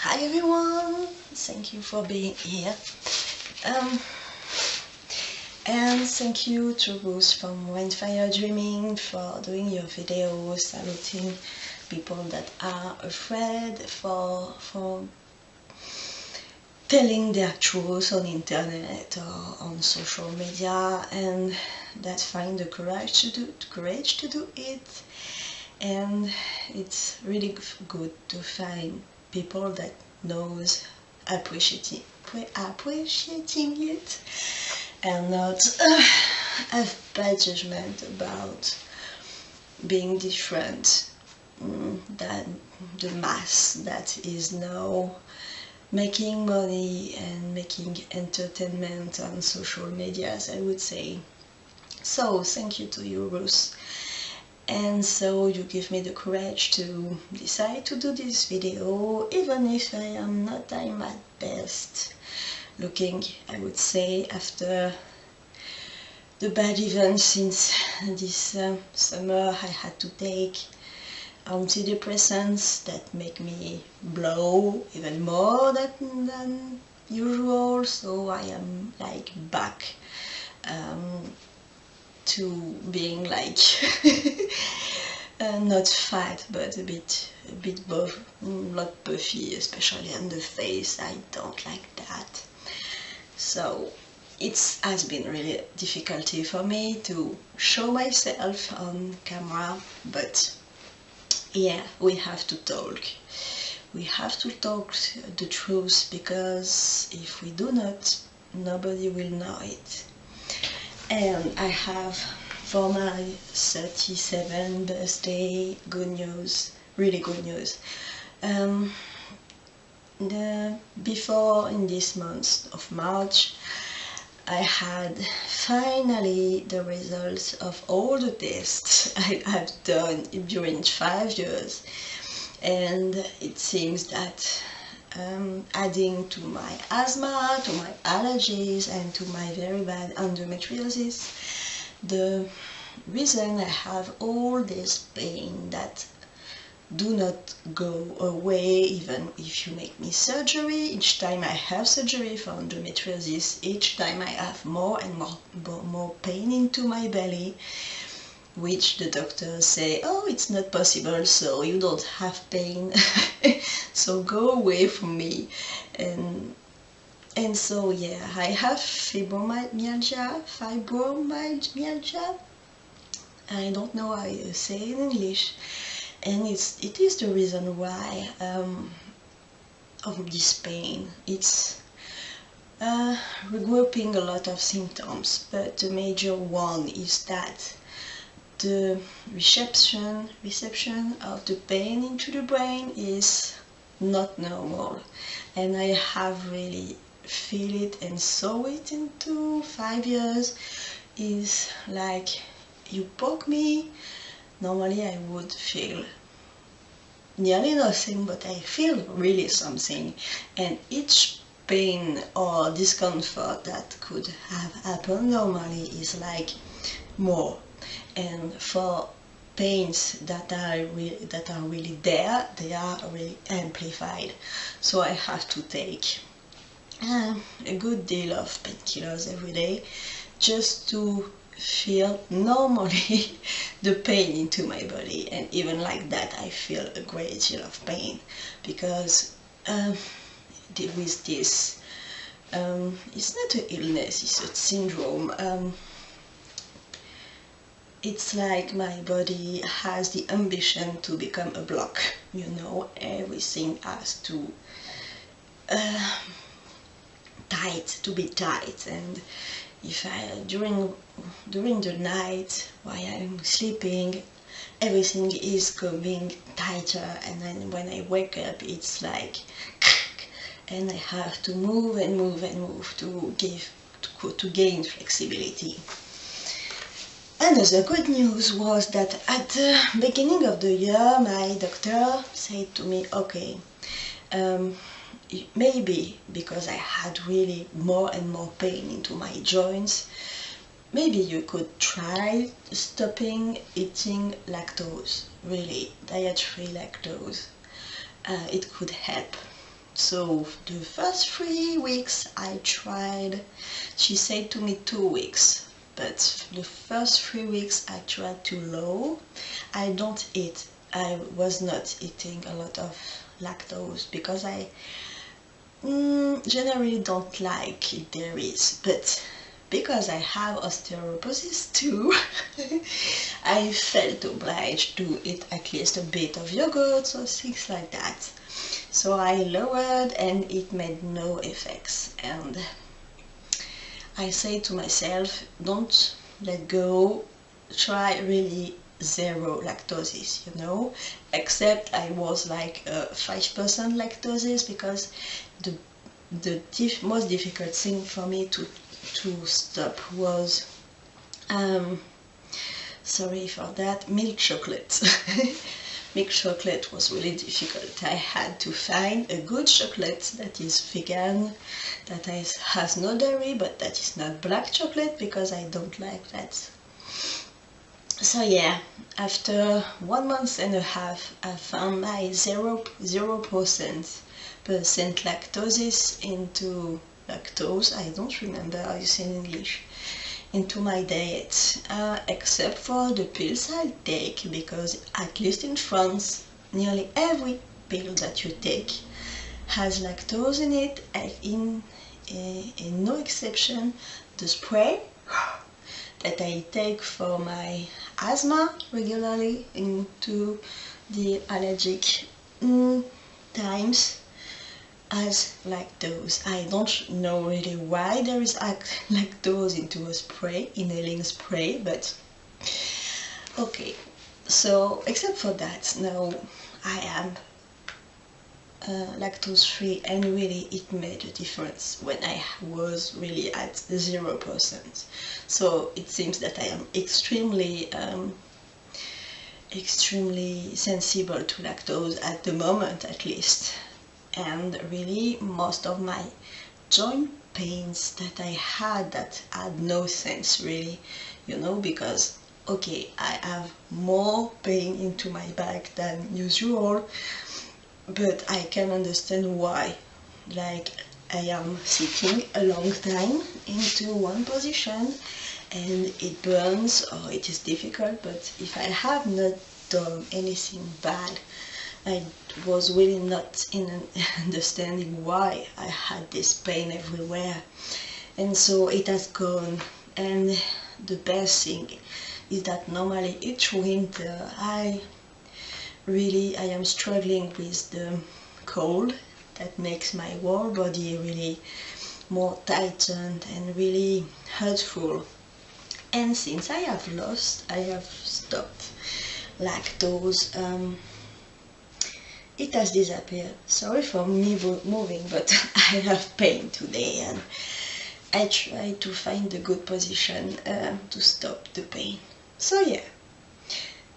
Hi everyone, thank you for being here. And thank you to Bruce from Windfire Dreaming for doing your videos, saluting people that are afraid for telling their truth on internet or on social media, and that find the courage to do it. And it's really good to find people that knows appreciating it and not have bad judgment about being different than the mass that is now making money and making entertainment on social medias, I would say. So thank you to you, Ruth. And so you give me the courage to decide to do this video, even if I am not at my best looking, I would say, after the bad events since this summer. I had to take antidepressants that make me blow even more than usual, so I am like back to being like not fat, but a bit buff, not puffy, especially on the face. I don't like that. So it has been really difficulty for me to show myself on camera, but yeah, we have to talk. We have to talk the truth, because if we do not, nobody will know it. And I have, for my 37th birthday, good news, really good news. Before, in this month of March, I had finally the results of all the tests I have done during 5 years, and it seems that adding to my asthma, to my allergies, and to my very bad endometriosis, the reason I have all this pain that do not go away even if you make me surgery. Each time I have surgery for endometriosis, each time I have more and more pain into my belly, which the doctors say, oh, it's not possible, so you don't have pain, so go away from me. And so yeah, I have fibromyalgia. I don't know how you say it in English, and it is the reason why of this pain. It's regrouping a lot of symptoms, but the major one is that the reception of the pain into the brain is not normal, and I have really feel it and saw it into 5 years. Is like you poke me, normally I would feel nearly nothing, but I feel really something, and each pain or discomfort that could have happened normally is like more. And for pains that are really there, they are really amplified. So I have to take a good deal of painkillers every day just to feel normally the pain into my body. And even like that, I feel a great deal of pain, because with this, it's not an illness, it's a syndrome. It's like my body has the ambition to become a block, you know, everything has to be tight, and if during the night while I'm sleeping, everything is coming tighter, and then when I wake up, it's like and I have to move and move and move to gain flexibility. Another good news was that at the beginning of the year, my doctor said to me, okay, maybe because I had really more and more pain into my joints, maybe you could try stopping eating lactose, really, diet-free lactose. It could help. So the first 3 weeks I tried, she said to me 2 weeks, but the first 3 weeks I tried too low. I don't eat, I was not eating a lot of lactose because I generally don't like dairies, but because I have osteoporosis too, I felt obliged to eat at least a bit of yogurt or things like that. So I lowered and it made no effects, and I say to myself, don't let go, try really zero lactose, you know, except I was like 5% lactose, because the most difficult thing for me to stop was sorry for that, milk chocolate. Milk chocolate was really difficult. I had to find a good chocolate that is vegan, that has no dairy, but that is not black chocolate, because I don't like that. So yeah, after 1.5 months, I found my 0% lactose into lactose, I don't remember how you say in English, into my diet, except for the pills I take, because at least in France, nearly every pill that you take has lactose in it, in no exception the spray that I take for my asthma regularly into the allergic times as lactose. I don't know really why there is lactose into a spray, inhaling spray, but okay. So except for that, now I am lactose free, and really it made a difference when I was really at 0%. So it seems that I am extremely sensible to lactose at the moment, at least. And really most of my joint pains that I had that had no sense really, you know, because okay, I have more pain into my back than usual, but I can understand why. Like, I am sitting a long time into one position and it burns, or it is difficult, but if I have not done anything bad, I was really not understanding why I had this pain everywhere. And so it has gone, and the best thing is that normally each winter I am struggling with the cold that makes my whole body really more tightened and really hurtful. And since I have stopped lactose, it has disappeared. Sorry for me moving, but I have pain today, and I try to find a good position to stop the pain. So yeah,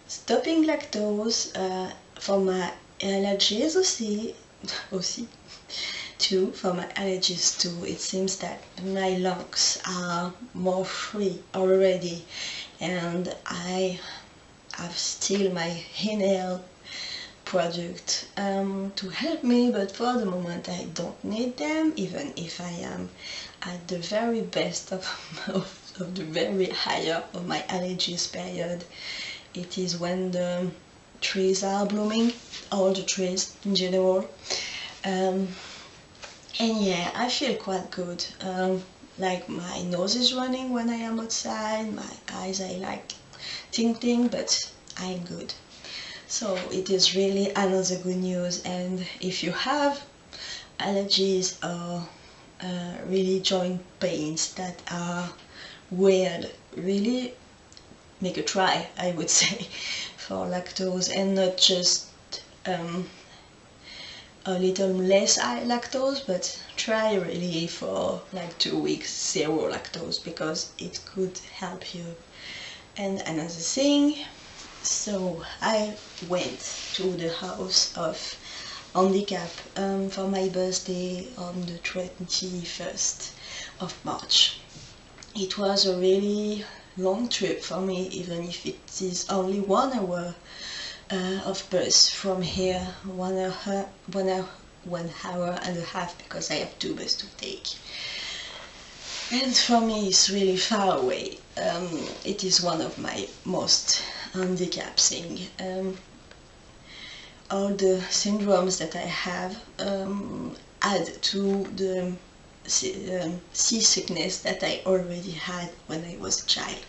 stopping lactose for my allergies too, for my allergies too. It seems that my lungs are more free already, and I have still my inhale product to help me, but for the moment I don't need them, even if I am at the very best of the very higher of my allergies period. It is when the trees are blooming, all the trees in general, and yeah, I feel quite good. Like, my nose is running when I am outside, my eyes I like tingling, but I'm good. So it is really another good news. And if you have allergies or really joint pains that are weird, really make a try, I would say, for lactose, and not just a little less lactose, but try really for like 2 weeks 0 lactose, because it could help you. And another thing, so I went to the house of handicap for my birthday on the 21st of March. It was a really long trip for me, even if it is only 1 hour of bus from here, 1 hour 1 hour and a half because I have 2 buses to take. And for me it's really far away. It is one of my most handicaps thing. All the syndromes that I have add to the seasickness that I already had when I was a child.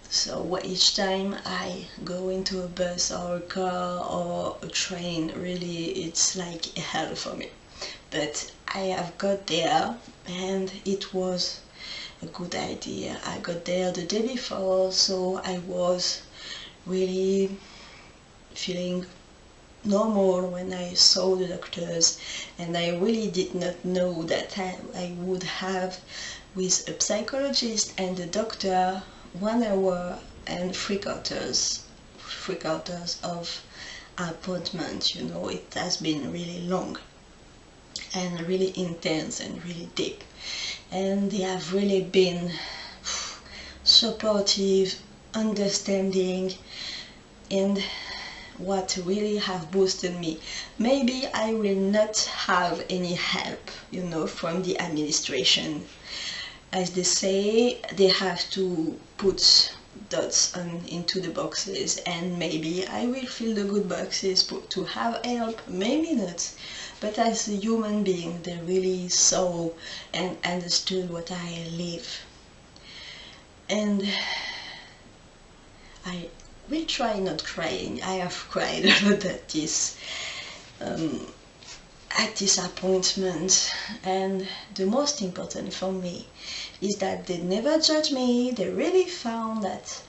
So each time I go into a bus or a car or a train, really it's like hell for me. But I have got there and it was a good idea. I got there the day before, so I was really feeling normal when I saw the doctors, and I really did not know that I would have with a psychologist and a doctor 1 hour and 3/4 of appointment. You know, it has been really long and really intense and really deep, and they have really been supportive, understanding, and what really have boosted me. Maybe I will not have any help, you know, from the administration. As they say, they have to put dots into the boxes, and maybe I will fill the good boxes to have help, maybe not. But as a human being, they really saw and understood what I live. And I will try not crying. I have cried a lot at this appointment, and the most important for me is that they never judge me. They really found that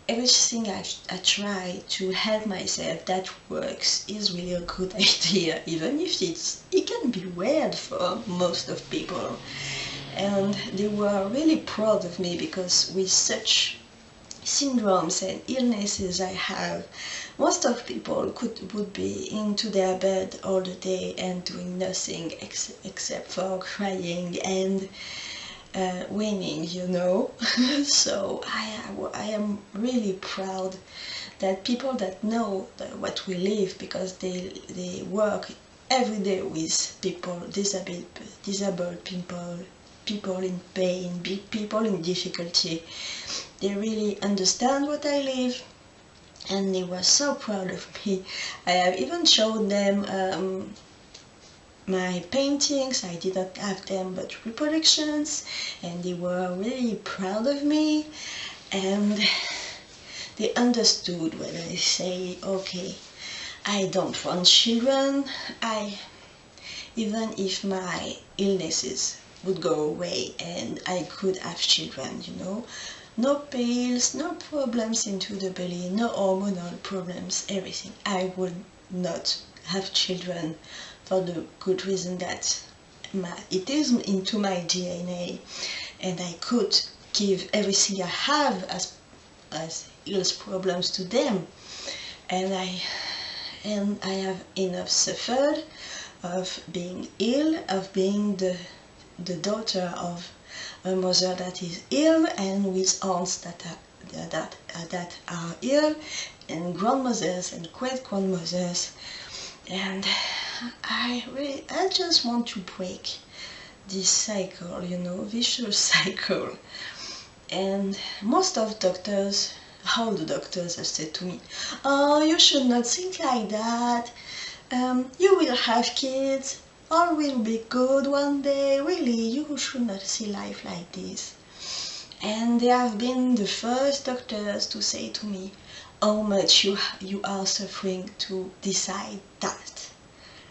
everything I try to help myself that works is really a good idea, even if it can be weird for most of people. And they were really proud of me, because with such syndromes and illnesses I have, most of people would be into their bed all the day and doing nothing except for crying and winning, you know. So I am really proud that people that know what we live, because they work every day with people, disabled people, people in pain, people in difficulty. They really understand what I live, and they were so proud of me. I have even showed them my paintings. I did not have them, but reproductions, and they were really proud of me, and they understood when I say, okay, I don't want children. Even if my illnesses would go away and I could have children, you know, no pills, no problems into the belly, no hormonal problems, everything, I would not have children, for the good reason that it is into my DNA, and I could give everything I have as illness problems to them, and I have enough suffered of being ill, of being the daughter of a mother that is ill, and with aunts that are ill, and grandmothers and great-grandmothers. And I just want to break this cycle, you know, vicious cycle. And most of doctors, all the doctors have said to me, oh, you should not think like that, you will have kids, all will be good one day, really, you should not see life like this. And they have been the first doctors to say to me how much you are suffering, to decide that.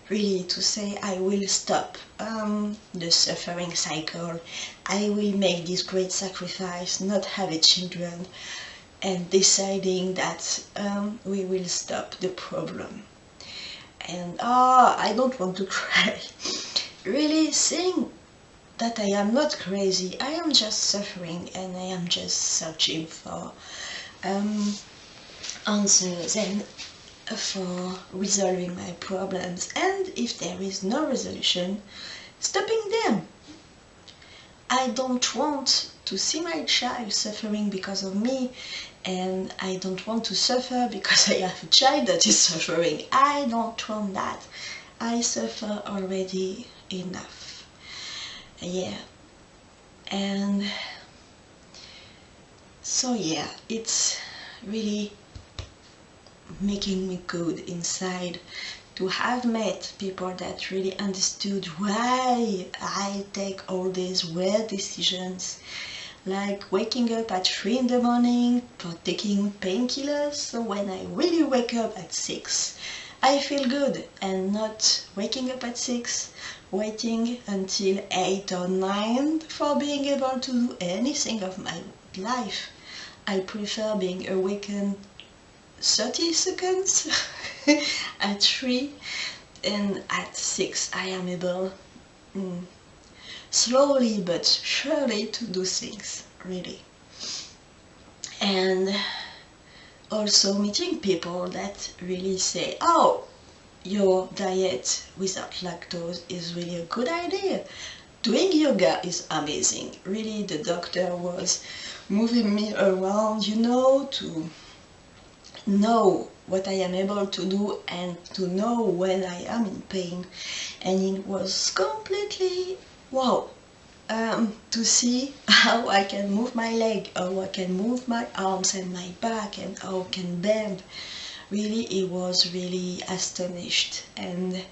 Really, to say, I will stop the suffering cycle, I will make this great sacrifice, not have children, and deciding that we will stop the problem. And I don't want to cry. Really saying that I am not crazy, I am just suffering, and I am just searching for answers and for resolving my problems, and if there is no resolution, stopping them. I don't want to see my child suffering because of me, and I don't want to suffer because I have a child that is suffering. I don't want that. I suffer already enough. Yeah, and so yeah, it's really making me good inside to have met people that really understood why I take all these weird decisions, like waking up at 3 in the morning for taking painkillers, so when I really wake up at 6, I feel good, and not waking up at 6, waiting until 8 or 9 for being able to do anything of my life. I prefer being awakened 30 seconds at 3, and at 6 I am able slowly but surely to do things, really. And also meeting people that really say, oh, your diet without lactose is really a good idea. Doing yoga is amazing. Really, the doctor was moving me around, to know what I am able to do and to know when I am in pain. And it was completely wow to see how I can move my leg, how I can move my arms and my back, and how I can bend. Really, he was really astonished, and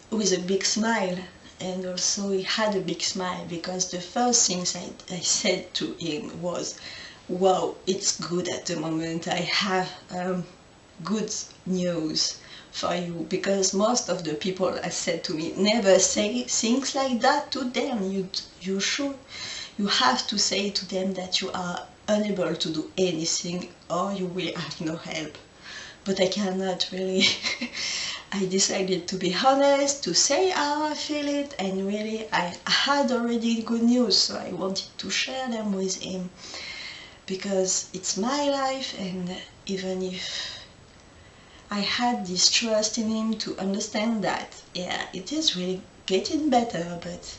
with a big smile. And also he had a big smile, because the first things I said to him was, wow, it's good at the moment. I have good news for you, because most of the people have said to me, never say things like that to them. You have to say to them that you are unable to do anything, or you will have no help. But I cannot really. I decided to be honest, to say how I feel it, and really I had already good news, so I wanted to share them with him, because it's my life. And even if I had this trust in him to understand that, yeah, it is really getting better, but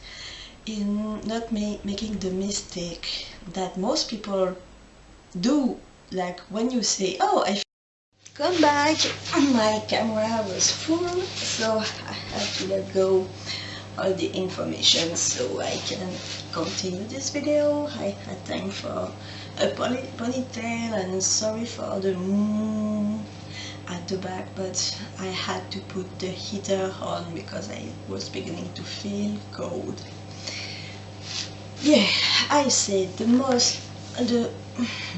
in not making the mistake that most people do, like when you say, oh, I come back, my camera was full, so I have to let go all the information so I can continue this video. I had time for a ponytail, and sorry for the at the back, but I had to put the heater on because I was beginning to feel cold. Yeah, I said the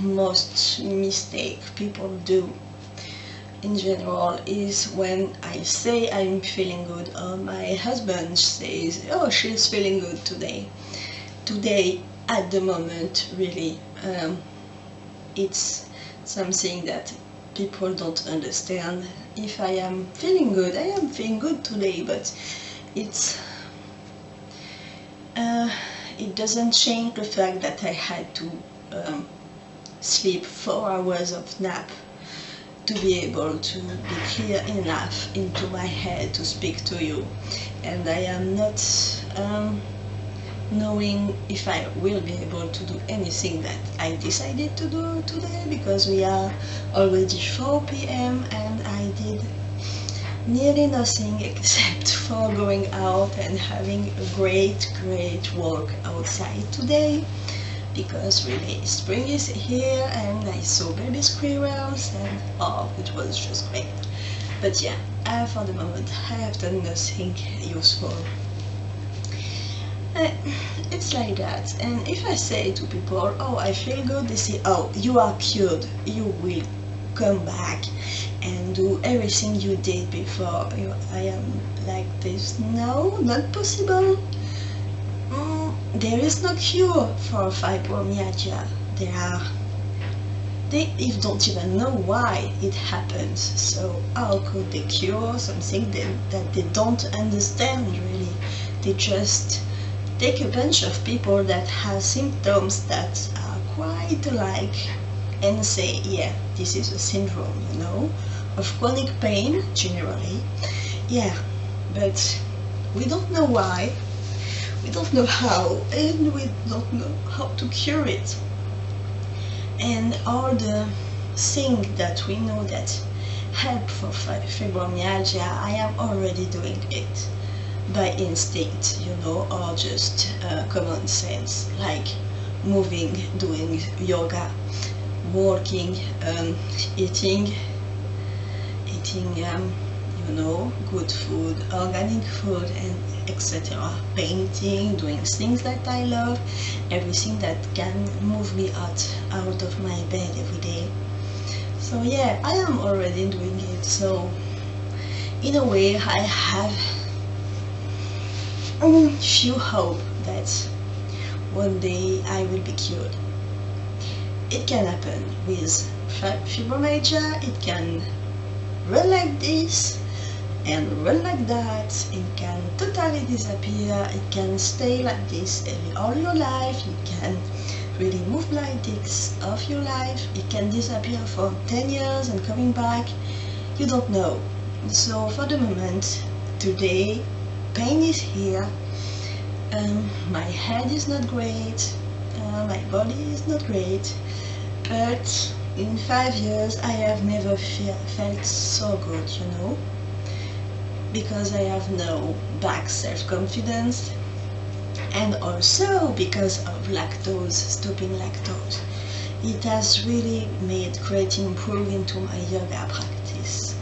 most mistake people do in general is when I say I'm feeling good, or my husband says, oh, she's feeling good today. Today, at the moment, really, it's something that people don't understand. If I am feeling good, I am feeling good today, but it doesn't change the fact that I had to sleep 4 hours of nap to be able to be clear enough into my head to speak to you. And I am not knowing if I will be able to do anything that I decided to do today, because we are already 4 p.m. and I did nearly nothing except for going out and having a great walk outside today, because really spring is here and I saw baby squirrels, and oh, it was just great. But yeah, for the moment I have done nothing useful. It's like that. And if I say to people, oh, I feel good, they say, oh, you are cured, you will come back and do everything you did before. I am like this. No, not possible. There is no cure for fibromyalgia. They don't even know why it happens. So how could they cure something that they don't understand, really? They just take a bunch of people that have symptoms that are quite alike and say, yeah, this is a syndrome, of chronic pain, generally. Yeah, but we don't know why. We don't know how, and we don't know how to cure it. And all the things that we know that help for fibromyalgia, I am already doing it by instinct, you know, or just common sense, like moving, doing yoga, walking, eating, you know, good food, organic food, and etc. Painting, doing things that I love, everything that can move me out of my bed every day. So yeah, I am already doing it. So in a way, I have few hope that one day I will be cured. It can happen with fibromyalgia. It can run like this and run like that. It can totally disappear. It can stay like this all your life. You can really move like this of your life. It can disappear for 10 years and coming back. You don't know. So for the moment, today, pain is here. My head is not great. My body is not great. But in 5 years, I have never felt so good, you know, because I have no back self-confidence, and also because of lactose, stopping lactose. It has really made great improvement to my yoga practice,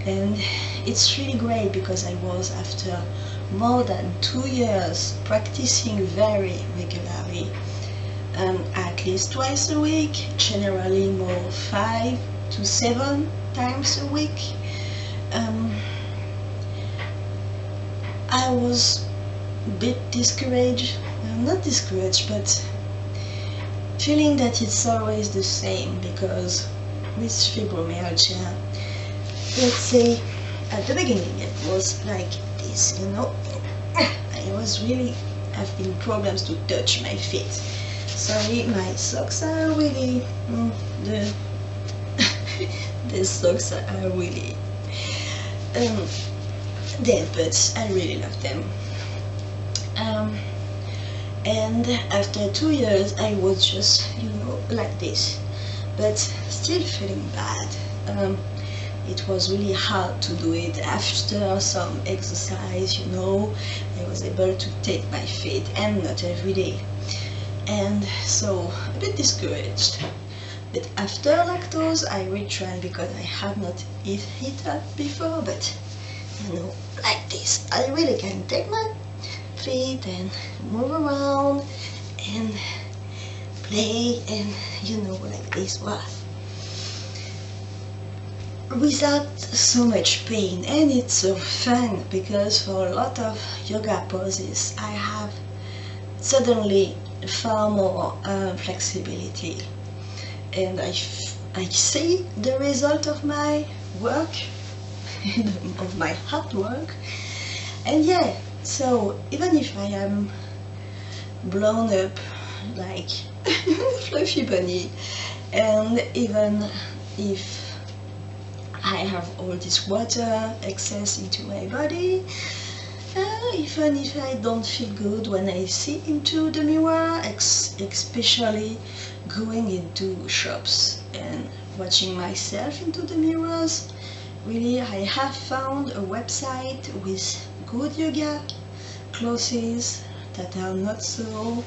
and it's really great because I was, after more than 2 years practicing very regularly, at least twice a week, generally more 5 to 7 times a week. I was a bit discouraged, not discouraged, but feeling that it's always the same, because with fibromyalgia, let's say at the beginning it was like this, you know. I was really having problems to touch my feet. Sorry, my socks are really the socks are really dead, but I really love them. And after 2 years I was just, you know, like this, but still feeling bad. It was really hard to do it. After some exercise, you know, I was able to take my feet, and not every day. And so a bit discouraged. But after lactose I retried, because I have not eaten that before, but you know, like this, I really can take my feet and move around and play, and you know, like this, wow, without so much pain. And it's so fun, because for a lot of yoga poses I have suddenly far more flexibility, and I see the result of my work, of my hard work. And yeah, so even if I am blown up like fluffy bunny, and even if I have all this water excess into my body, even if I don't feel good when I see into the mirror, especially going into shops and watching myself into the mirrors, really I have found a website with good yoga clothes that are not so,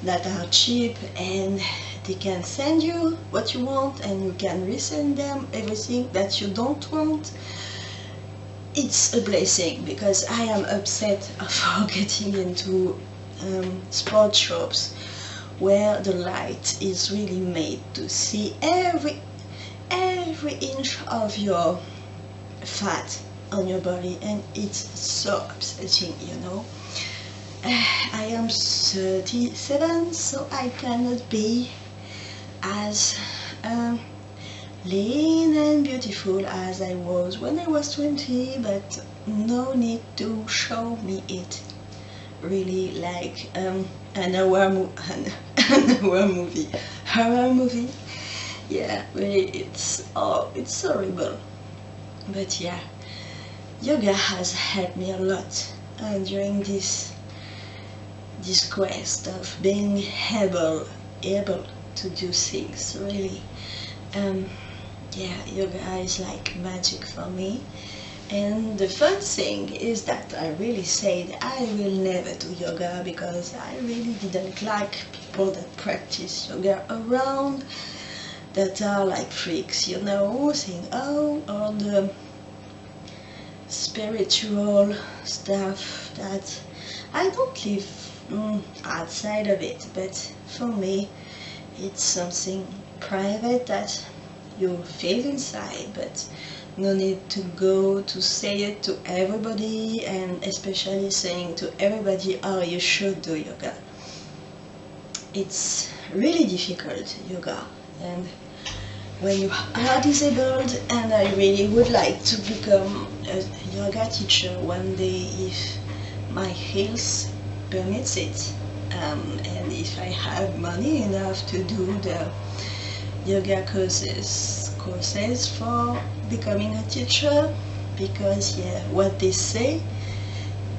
that are cheap, and they can send you what you want, and you can resend them everything that you don't want. It's a blessing, because I am upset for getting into sport shops where the light is really made to see every inch of your fat on your body, and it's so upsetting, you know. I am 37, so I cannot be as lean and beautiful as I was when I was 20, but no need to show me it really like an horror movie. Horror movie? Yeah, really, it's horrible. But yeah, yoga has helped me a lot during this quest of being able to do things, really. yeah, yoga is like magic for me. And the fun thing is that I really said I will never do yoga because I really didn't like people that practice yoga around, that are like freaks, you know, saying, oh, all the spiritual stuff that I don't live outside of it, but for me it's something private that you feel inside, but no need to go to say it to everybody, and especially saying to everybody, oh, you should do yoga. It's really difficult, yoga, and when you are disabled, and I really would like to become a yoga teacher one day if my health permits it, and if I have money enough to do the yoga courses for becoming a teacher, because yeah, what they say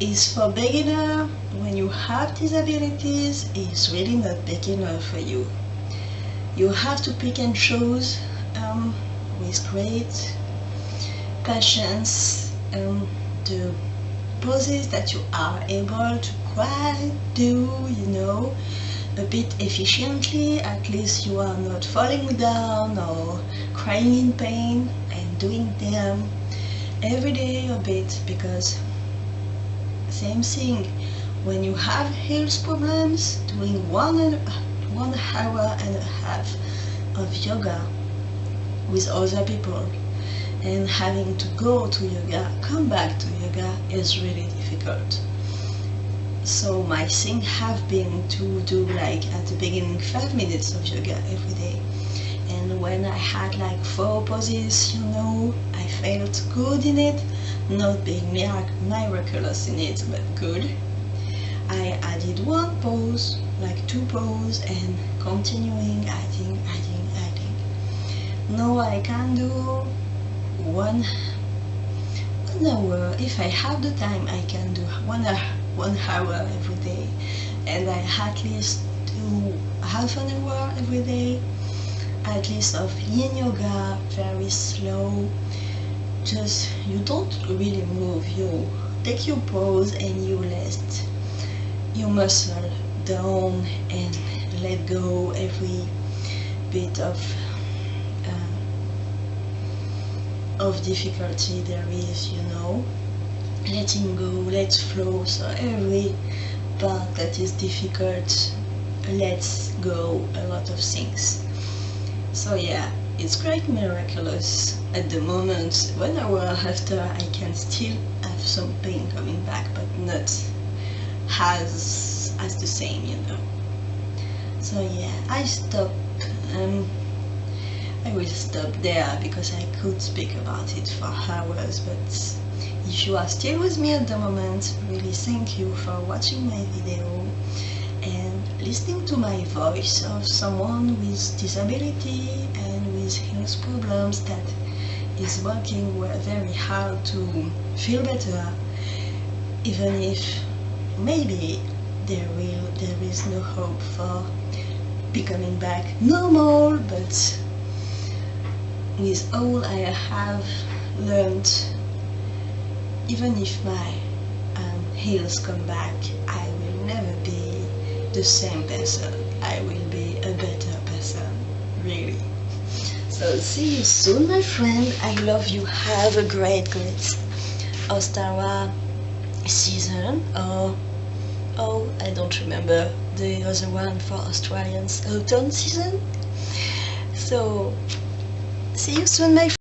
is for beginner, when you have disabilities, is really not big enough for you. You have to pick and choose with great patience the poses that you are able to quite do, you know, a bit efficiently. At least you are not falling down or crying in pain, and doing them every day a bit, because same thing, when you have health problems, doing 1 hour and a half of yoga with other people and having to go to yoga, come back to yoga, is really difficult. So my thing have been to do, like at the beginning, 5 minutes of yoga every day, and when I had like 4 poses, you know, I felt good in it, not being miraculous in it, but good. I added 1 pose, like 2 pose, and continuing adding. Now I can do 1 hour. If I have the time, I can do 1 hour every day, and I at least do half an hour every day, at least of yin yoga, very slow. Just, you don't really move, you take your pose and you let your muscle down and let go every bit of difficulty there is, you know, letting go, let flow. So every part that is difficult lets go a lot of things. So yeah, it's quite miraculous at the moment. 1 hour after, I can still have some pain coming back, but not as the same, you know. So yeah, I will stop there because I could speak about it for hours, but if you are still with me at the moment, really thank you for watching my video and listening to my voice of someone with disability and with health problems that is working very hard to feel better, even if maybe there is no hope for becoming back normal. But with all I have learned, even if my heels come back, I will never be the same person. I will be a better person, really. So see you soon, my friend. I love you. Have a great Ostara season, or I don't remember the other one for Australians, autumn season. So see you soon, my friend.